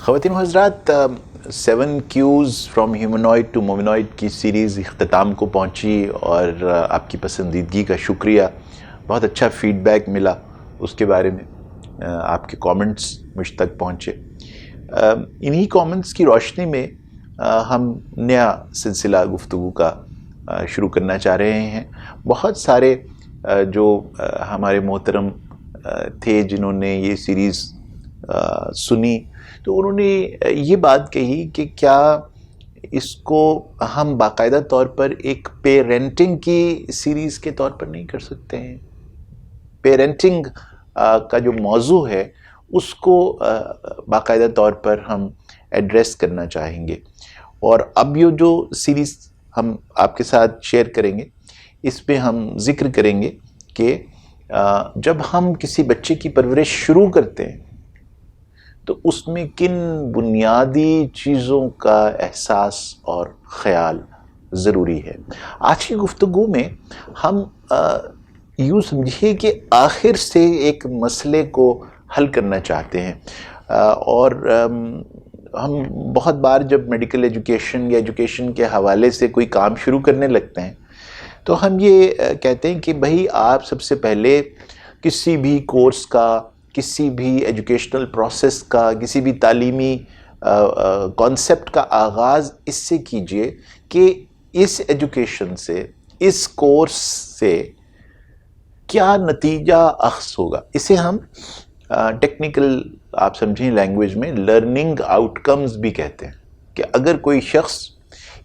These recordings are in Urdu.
خواتین و حضرات، 7 Qs فرام ہیومنوائڈ ٹو مومنوائڈ کی سیریز اختتام کو پہنچی اور آپ کی پسندیدگی کا شکریہ. بہت اچھا فیڈ بیک ملا اس کے بارے میں، آپ کے کامنٹس مجھ تک پہنچے. انہی کامنٹس کی روشنی میں ہم نیا سلسلہ گفتگو کا شروع کرنا چاہ رہے ہیں. بہت سارے جو ہمارے محترم تھے جنہوں نے یہ سیریز سنی، تو انہوں نے یہ بات کہی کہ کیا اس کو ہم باقاعدہ طور پر ایک پیرنٹنگ کی سیریز کے طور پر نہیں کر سکتے ہیں. پیرنٹنگ کا جو موضوع ہے اس کو باقاعدہ طور پر ہم ایڈریس کرنا چاہیں گے. اور اب یہ جو سیریز ہم آپ کے ساتھ شیئر کریں گے، اس پہ ہم ذکر کریں گے کہ جب ہم کسی بچے کی پرورش شروع کرتے ہیں تو اس میں کن بنیادی چیزوں کا احساس اور خیال ضروری ہے. آج کی گفتگو میں ہم یوں سمجھیے کہ آخر سے ایک مسئلے کو حل کرنا چاہتے ہیں. اور ہم بہت بار جب میڈیکل ایجوکیشن یا ایجوکیشن کے حوالے سے کوئی کام شروع کرنے لگتے ہیں تو ہم یہ کہتے ہیں کہ بھائی آپ سب سے پہلے کسی بھی کورس کا، کسی بھی ایجوکیشنل پروسیس کا، کسی بھی تعلیمی کانسیپٹ کا آغاز اس سے کیجئے کہ اس ایجوکیشن سے، اس کورس سے کیا نتیجہ اخذ ہوگا. اسے ہم ٹیکنیکل آپ سمجھیں لینگویج میں لرننگ آؤٹ کمز بھی کہتے ہیں، کہ اگر کوئی شخص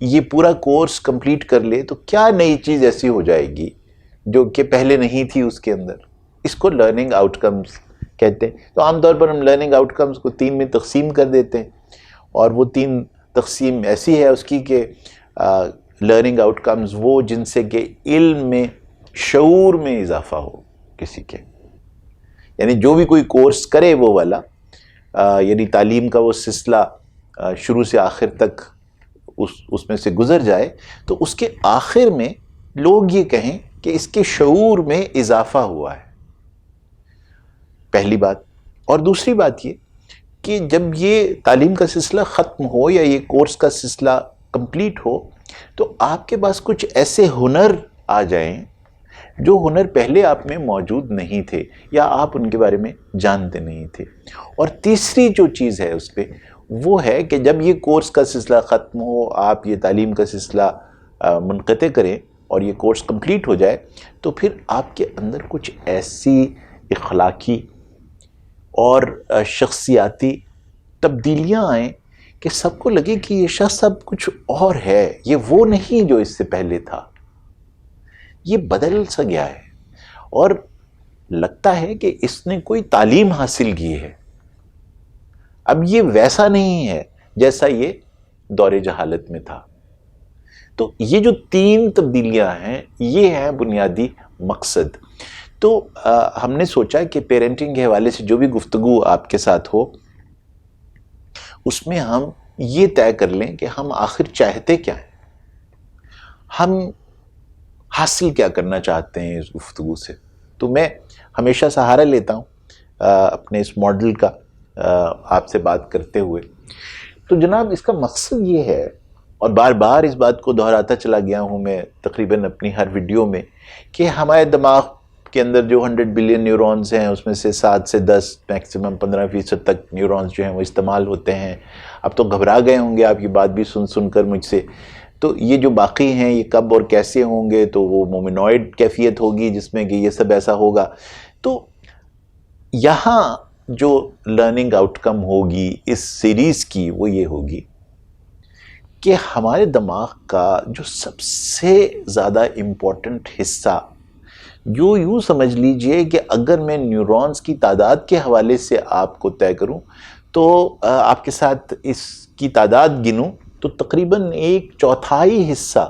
یہ پورا کورس کمپلیٹ کر لے تو کیا نئی چیز ایسی ہو جائے گی جو کہ پہلے نہیں تھی اس کے اندر. اس کو لرننگ آؤٹ کمز کہتے ہیں. تو عام طور پر ہم لرننگ آؤٹ کمز کو 3 میں تقسیم کر دیتے ہیں، اور وہ 3 تقسیم ایسی ہے اس کی کہ لرننگ آؤٹ کمز وہ جن سے کہ علم میں، شعور میں اضافہ ہو کسی کے، یعنی جو بھی کوئی کورس کرے وہ والا، یعنی تعلیم کا وہ سلسلہ شروع سے آخر تک اس میں سے گزر جائے تو اس کے آخر میں لوگ یہ کہیں کہ اس کے شعور میں اضافہ ہوا ہے. پہلی بات. اور دوسری بات یہ کہ جب یہ تعلیم کا سلسلہ ختم ہو یا یہ کورس کا سلسلہ کمپلیٹ ہو تو آپ کے پاس کچھ ایسے ہنر آ جائیں جو ہنر پہلے آپ میں موجود نہیں تھے یا آپ ان کے بارے میں جانتے نہیں تھے. اور تیسری جو چیز ہے اس پہ وہ ہے کہ جب یہ کورس کا سلسلہ ختم ہو، آپ یہ تعلیم کا سلسلہ منقطع کریں اور یہ کورس کمپلیٹ ہو جائے تو پھر آپ کے اندر کچھ ایسی اخلاقی اور شخصیاتی تبدیلیاں آئیں کہ سب کو لگے کہ یہ شخص اب کچھ اور ہے، یہ وہ نہیں جو اس سے پہلے تھا، یہ بدل سا گیا ہے اور لگتا ہے کہ اس نے کوئی تعلیم حاصل کی ہے. اب یہ ویسا نہیں ہے جیسا یہ دور جہالت میں تھا. تو یہ جو 3 تبدیلیاں ہیں یہ ہیں بنیادی مقصد. تو ہم نے سوچا کہ پیرنٹنگ کے حوالے سے جو بھی گفتگو آپ کے ساتھ ہو اس میں ہم یہ طے کر لیں کہ ہم آخر چاہتے کیا ہیں، ہم حاصل کیا کرنا چاہتے ہیں اس گفتگو سے. تو میں ہمیشہ سہارا لیتا ہوں اپنے اس ماڈل کا آپ سے بات کرتے ہوئے. تو جناب اس کا مقصد یہ ہے، اور بار بار اس بات کو دہراتا چلا گیا ہوں میں تقریباً اپنی ہر ویڈیو میں، کہ ہمارے دماغ کے اندر جو 100 بلین نیورونز ہیں اس میں سے 7 سے 10 میکسیمم 15% تک نیورونز جو ہیں وہ استعمال ہوتے ہیں. اب تو گھبرا گئے ہوں گے آپ یہ بات بھی سن کر مجھ سے. تو یہ جو باقی ہیں یہ کب اور کیسے ہوں گے، تو وہ مومنوائڈ کیفیت ہوگی جس میں کہ یہ سب ایسا ہوگا. تو یہاں جو لرننگ آؤٹ کم ہوگی اس سیریز کی وہ یہ ہوگی کہ ہمارے دماغ کا جو سب سے زیادہ امپورٹنٹ حصہ، جو یوں سمجھ لیجئے کہ اگر میں نیورونز کی تعداد کے حوالے سے آپ کو طے کروں تو آپ کے ساتھ اس کی تعداد گنوں تو تقریباً 1/4 حصہ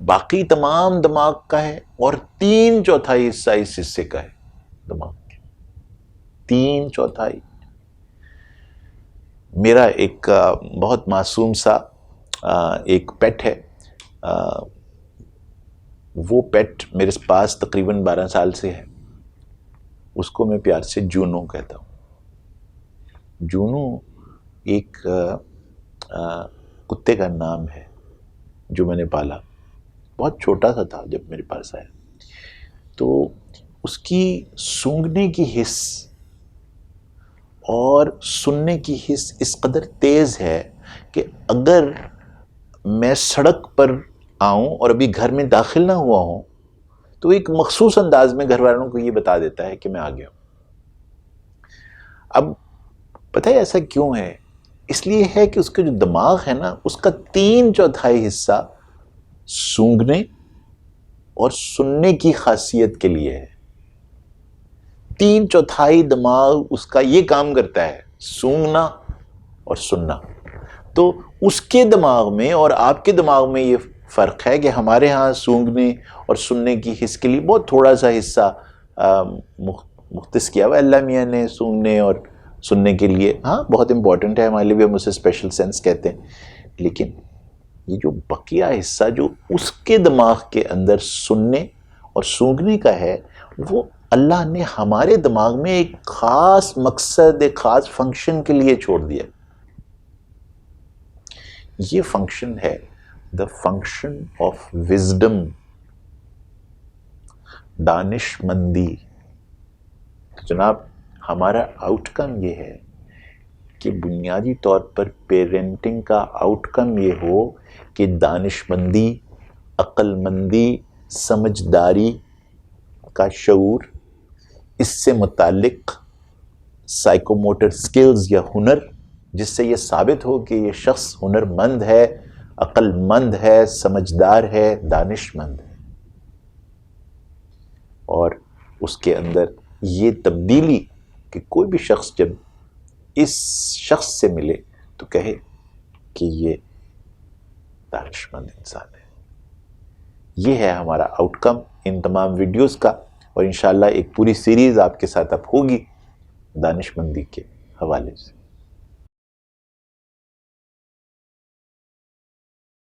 باقی تمام دماغ کا ہے اور 3/4 حصہ اس حصے کا ہے دماغ کے. 3/4. میرا ایک بہت معصوم سا ایک پیٹ ہے، وہ پیٹ میرے پاس تقریباً 12 سال سے ہے. اس کو میں پیار سے جونو کہتا ہوں. جونو ایک کتے کا نام ہے جو میں نے پالا، بہت چھوٹا سا تھا جب میرے پاس آیا، تو اس کی سونگھنے کی حس اور سننے کی حس اس قدر تیز ہے کہ اگر میں سڑک پر آؤں اور ابھی گھر میں داخل نہ ہوا ہوں تو ایک مخصوص انداز میں گھر والوں کو یہ بتا دیتا ہے کہ میں آ گیا ہوں۔ اب پتہ ہے ایسا کیوں ہے؟ اس لیے ہے کہ اس کا جو دماغ ہے نا، اس کا 3/4 حصہ سونگھنے اور سننے کی خاصیت کے لیے ہے۔ 3/4 دماغ اس کا یہ کام کرتا ہے، سونگھنا اور سننا۔ تو اس کے دماغ میں اور آپ کے دماغ میں یہ فرق ہے کہ ہمارے ہاں سونگھنے اور سننے کی حس کے لیے بہت تھوڑا سا حصہ مختص کیا ہوا اللہ میاں نے سونگھنے اور سننے کے لیے۔ ہاں بہت امپورٹنٹ ہے ہمارے لیے، ہم اسے اسپیشل سینس کہتے ہیں، لیکن یہ جو بقیہ حصہ جو اس کے دماغ کے اندر سننے اور سونگھنے کا ہے، وہ اللہ نے ہمارے دماغ میں ایک خاص مقصد، ایک خاص فنکشن کے لیے چھوڑ دیا۔ یہ فنکشن ہے the function of wisdom، دانش مندی۔ جناب ہمارا آؤٹ کم یہ ہے کہ بنیادی طور پر پیرنٹنگ کا آؤٹ کم یہ ہو کہ دانش مندی، عقل مندی، سمجھداری کا شعور، اس سے متعلق سائیکو موٹر سکلز یا ہنر، جس سے یہ ثابت ہو کہ یہ شخص ہنر مند ہے، عقل مند ہے، سمجھدار ہے، دانش مند ہے، اور اس کے اندر یہ تبدیلی کہ کوئی بھی شخص جب اس شخص سے ملے تو کہے کہ یہ دانش مند انسان ہے۔ یہ ہے ہمارا آؤٹ کم ان تمام ویڈیوز کا، اور انشاءاللہ ایک پوری سیریز آپ کے ساتھ اب ہوگی دانش مندی کے حوالے سے۔